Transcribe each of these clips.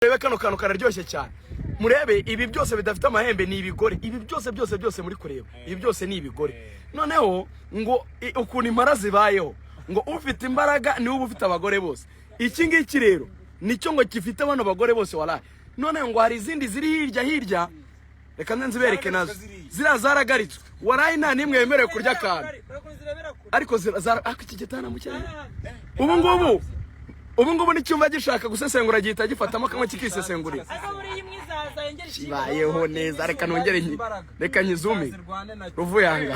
murebe kano kantu kararyoshye cyane murebe ibi byose bidafite amahembe ni ibigore ibi byose muri kureba ibi byose ni ibigore noneho ngo ukuntu impara zibayeho ngo ufite imbaraga ni uba ufite abagore bose iki ngiki rero nicyo ngo gifite bano bagore bose waraye none ngo hari izindi ziri hirya reka nzibereke nazo zaragaritswe waraye nta nimwe yemerewe kurya kandi ariko iki gitana mu cyane ubu ngubu n'icyumba gishaka gusesengura gihita gifatamo kamwe kikisesengurira kibayeho neza reka nongere reka nyizume ruvuyanga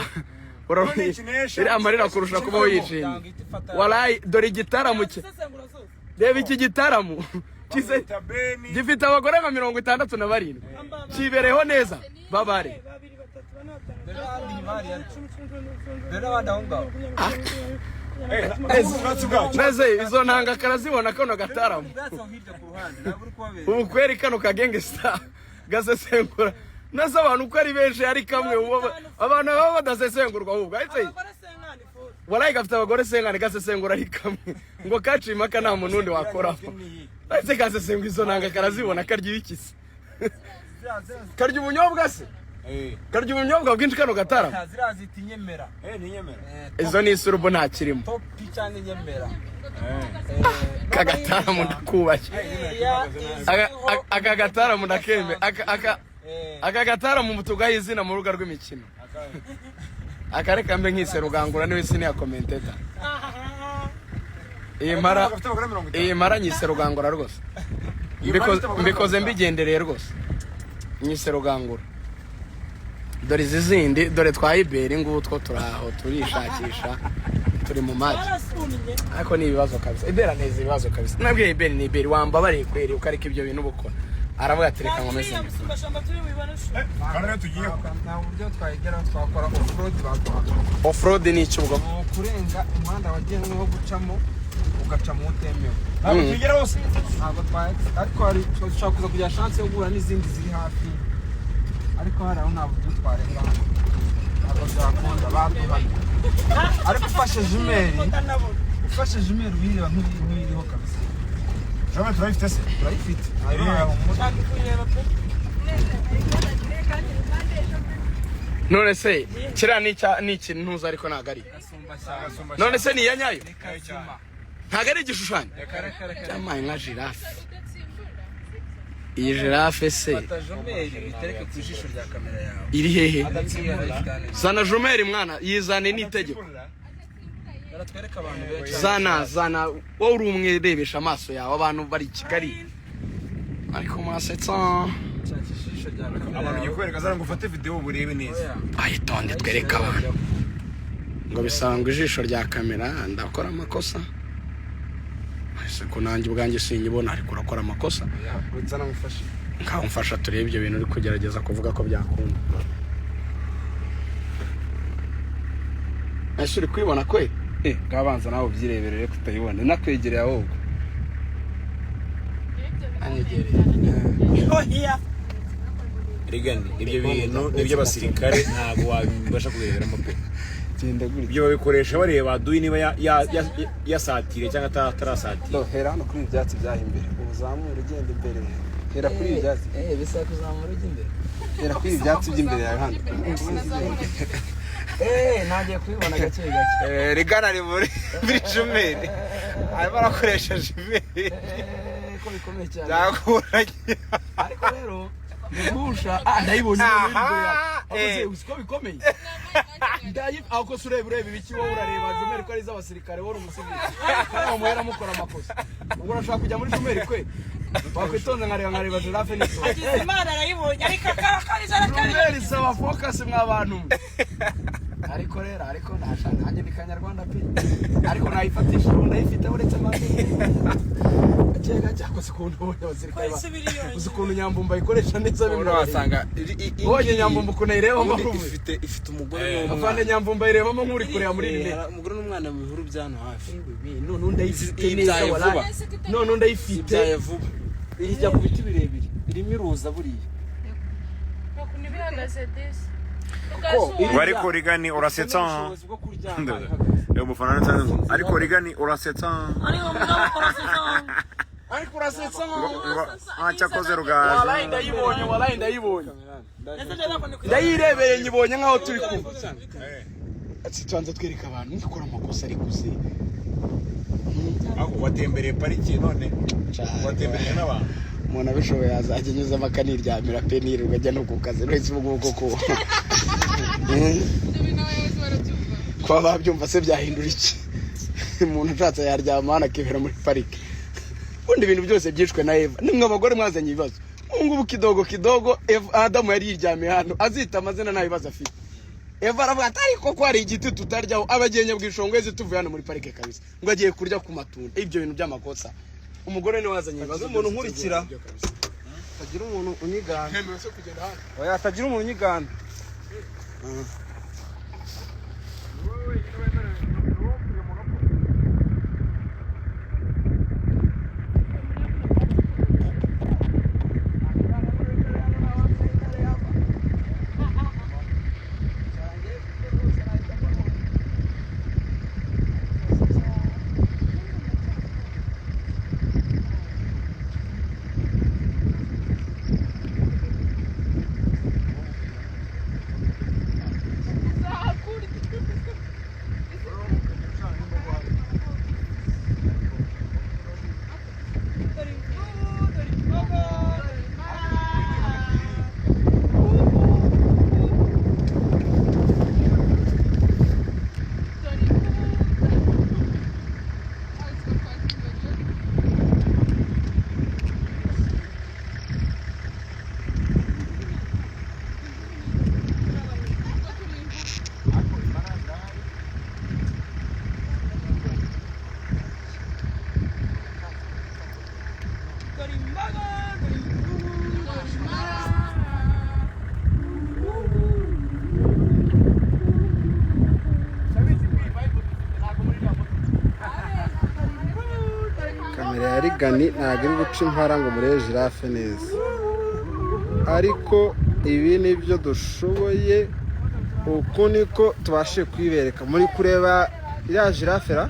iri amarira kurusha kubaho yishimye waraye dore igitaramo cye reba iki gitaramo gifite abagore nka 67 kibereho neza babare neze izo ntanga karazibona kano gataramo ubu kweri kano kagenge star gasesengura nase abantu uko ari benshi ari kamwe abantu baba badasesengurwa ahubwo waraye gafite abagore sengane gasesengura ari kamwe ngo kacima kana muntu undi wakoraho ese gasesengura izo ntanga karazibona karya ikisi karya ubunyobwa se karya ubunyobwa bwinshi kano gataramo zirazita inyemera ni inyemera izo ni isurubo nta kirimo topi cyane inyemera kagataramo ndakubashye aka gataramo ndakeme aka gataramo mutugaye izina mu ruga rw'imikino akareka mbe nkise rugangura niwe sini ya commentator iyi mara nyise rugangura rwose mbikoze mbigendereye rwose nyise rugangura dore izindi dore twayibera ngubu two turaho turishakisha turi mu maji ariko ni ibibazo kabisa ibera neza ibibazo kabisa nabwiye ibera ni ibera wambabariye kweri ukareka ibyo bintu bukora aravuga ati reka nkomeze kandi tugiye nta buryo twagera twakora offroad ni icyo ubwo kurenga umuhanda wagenwe wo gucamo ugaca mu utemewe ntabwo tugera hose ntabwo twaye ariko hari dushaka kuza kugira chance yo guhura n'izindi ziri hafi ariko hari aho ntabwo twarenga ntabwo byakunda baduhanye ariko ufashe jumeri wireba nk'iriho kabisa jumeri turayifite se turayifite none se kira ni ikintu ntuza ariko ntago ari none se ni iya nyayo ntago ari igishushanyo cyamaye nka girafe iyi girafe se bitereke ku ijisho rya kamera yawe iri hehe zana jumeri mwana yizane n'itegeko zana wowe uri umwe rebesha amaso yawe abantu bari Kigali ariko mwasetsa abantu yikwereka zara ngo ufate video burebe neza ayitonde twereka abantu ngo bisanga ijisho rya kamera ndakora amakosa ese ko nanjye ubwanjye sinyibona ariko urakora amakosa uzana ngufashe nkamfasha turebe ibyo bintu uri kugerageza kuvuga ko byakunda ese uri kwibona kwe gabanza nawe byireberere kutayibona nakwegereye ahubwo rigani ibyo bintu nibyo basirikare ntago wabasha kubireberamo pe ibyo babikoresha bareba duyi niba yasatire cyangwa atarasatire hera hano kuri ibyatsi byaha imbere uzamura ugenda imbere hera kuri ibyatsi bisa kuzamura ujya imbere hera kuri ibyatsi by'imbere ya hano nagiye kubibona gake gake rigana ari muri jumeri arimo arakoresha jumeri ko bikomeye cyane byagoranye ariko rero ngusha ndayibonye imbere usiko bikomeye ako surebe ibiki wowe urareba jumeri ko ari z'abasirikare wowe umusivili kandi muhera mukora amakosa ubwo urashaka kujya muri jumeri kwe wakwitonze nkareba girafe nito Imana arayibonye ariko akarakariza jumeri saba focus mw'abantu ariko rero ariko ndashaka nanjye ni Kanyarwanda pe ariko nayifatisha ndayifite uretse manje cyega cyakose kuntu abasirikare uzikuntu nyambumba ikoresha neza bimwe wasanga oye nyambumba kunayireba mbarume ifite umugore afande nyambumba irebamo nkuri kureba muri rine umugore n'umwana mu bihuru byano hafi none ndayifite neza wala none ndayifite vuba ijya ku biti birebire irimo iruza buriya bakuni bihagaze desi ariko rigani urasetsa umufana ariko rigani urasetsa ariho mugabo urasetsa ariko urasetsa cyakoze rugaje walayi ndayibonye ndayirebeye nyibonye nkaho turi kumwe ati tuanze twereka abantu nikora amakosa ari kuze ako watembereye pariki none watembereye n'abantu umuntu abishoboye yazajya anyuzamo akaniryamira pe nirirwa ajya no ku kazi wese ubwoko ko kwa babyumva se byahindura iki umuntu ushatse yaryama anakibera muri pariki ubundi ibintu byose byishwe na Eva nimwe abagore mwazanye ibibazo ngubu kidogo Adamu yari yiryamiye hano azita amazina nta bibazo afite Eva aravuga ati ariko ko hari igiti tutaryaho abagenya bwishongweze tuvuye hano muri parike kabisa ngo agiye kurya ku matunda ibyo bintu by'amakosa umugore ni wazanye ibibazo umuntu nkurikira tagira umuntu unyigana ntemewe se kugenda hano oya tagira umuntu unyigana Gani ntabwo iri guca impara ngo murebe giraffe neza ariko ibi nibyo dushoboye uku niko tubashe kwibereka muri kureba iriya giraffe ra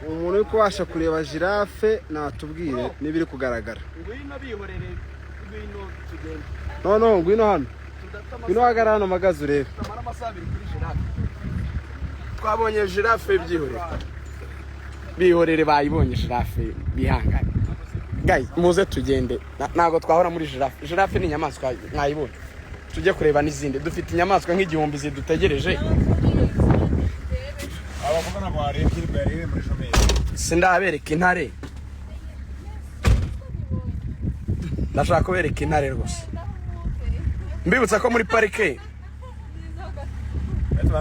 umuntu uri kubasha kureba giraffe natubwire n'ibiri kugaragara ngwino hano ngwino hagara hano magaze urebe twabonye giraffe bihorere bayibonye giraffe bihangane guys muze tugende nago twahora muri giraffe ni inyamaswa mwayibonye tujye kureba n'izindi dufite inyamaswa nk'igihumbi zidutegereje abavuga na barebye imbere muri jomeri sindabereka intare ndashaka kubereka intare rwose mbibutsa ko muri parike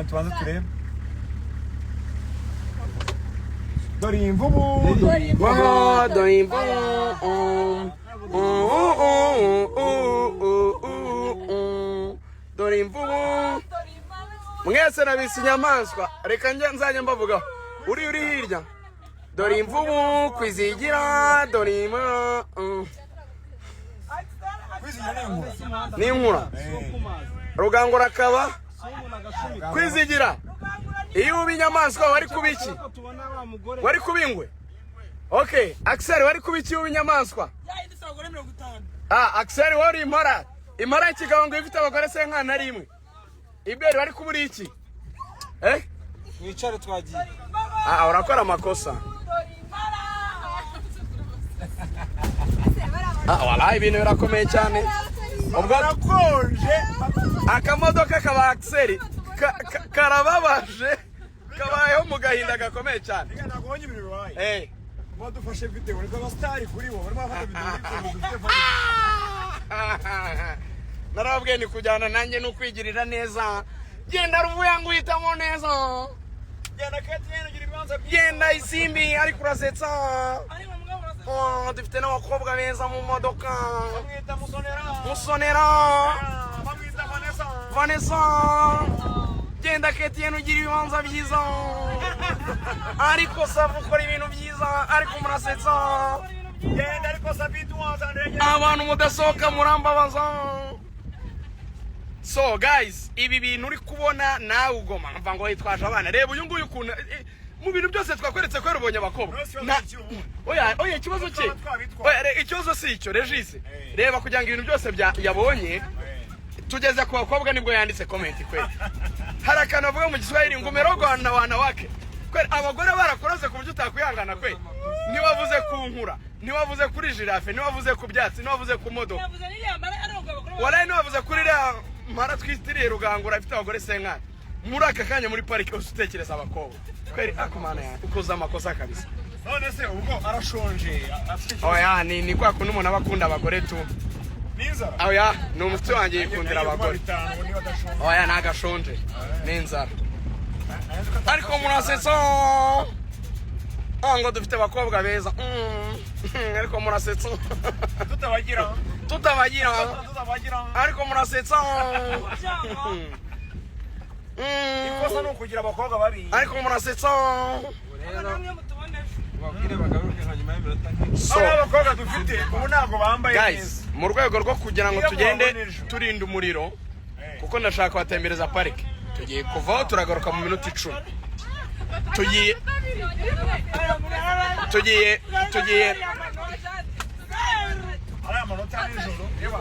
tubanze turebe dore imvubu mwese nabise inyamaswa reka nzajya mbavugaho uri hirya dore imvubu kwizigira dore n'inkura rugango rakaba kwizigira iyo uba inyamaswa wari kubiki wari kubingwe okay Axel wari kubiki uba inyamaswa Axel wari impara ikigango ifite abagore se nkana rimwe ibere wari kuburi iki mwicare twagiye urakora amakosa walahi ibintu birakomeye cyane ubwo arakonje akamodoka kaba Axel karababaje kabayeho mu gahinda gakomeye cyane nagabonye ibintu bibaye badufashe video reka abastari kuri bo barimo bafata video narababwiye ni kujyana nanjye no kwigirira neza genda ruvuya ngo uhitamo neza genda Ketienne ugira ibibanza genda Isimbi ariko urasetsa dufite n'abakobwa beza mu modoka bamwita Musonera bamwita Vanessa genda Ketienne ugira ibibanza byiza ariko Savu ukora ibintu byiza ariko murasetsa genda ariko Sabitu wazandege abantu mudasohoka murambabaza so guys ibi bintu uri kubona nawe ugoma mva ngo yitwaje abana reba uyu nguyu ukuntu mu bintu byose twakweretse ko rubonye abakobwa oya ikibazo cye ikibazo si icyo Regis reba kugira ngo ibintu byose yabonye tugeze ku bakobwa nibwo yanditse comment kweli hari akantu avuga mu Giswahili ngo umerogwana wanawake kweli abagore barakoraze ku buryo utakwihangana kweli niwavuze ku nkura niwavuze kuri girafe niwavuze ku byatsi niwavuze ku modoka wala niwavuze kuri mara twitiriye rugangura afite abagore senkana muri aka kanya muri parike usutekereza abakobwa kweli akomana ya ukoza amakosa kabisa none se ubwo arashonje oya ni kwa kundi umuntu abakunda abagore tu n'inzara oya ni umutsi wanjye yikundira abagore oya nagashonje n'inzara ariko murasetsa ngo dufite abakobwa beza ariko murasetsa tutabagira ariko murasetsa ikosa no kugira abakobwa babi ariko murasetsa babwire bagaruke hanyuma y'iminota so abakobwa dufite ubu ntago bambaye guys mu rwego rwo kugira ngo tugende turinda umuriro kuko ndashaka kubatembereza parike tugiye kuvaho turagaruka mu minota 10 tugiye ari amanota y'ijoro yeba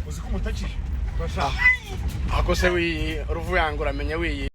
uzi ko umutakije ako se ruvu yangu uramenye wiyi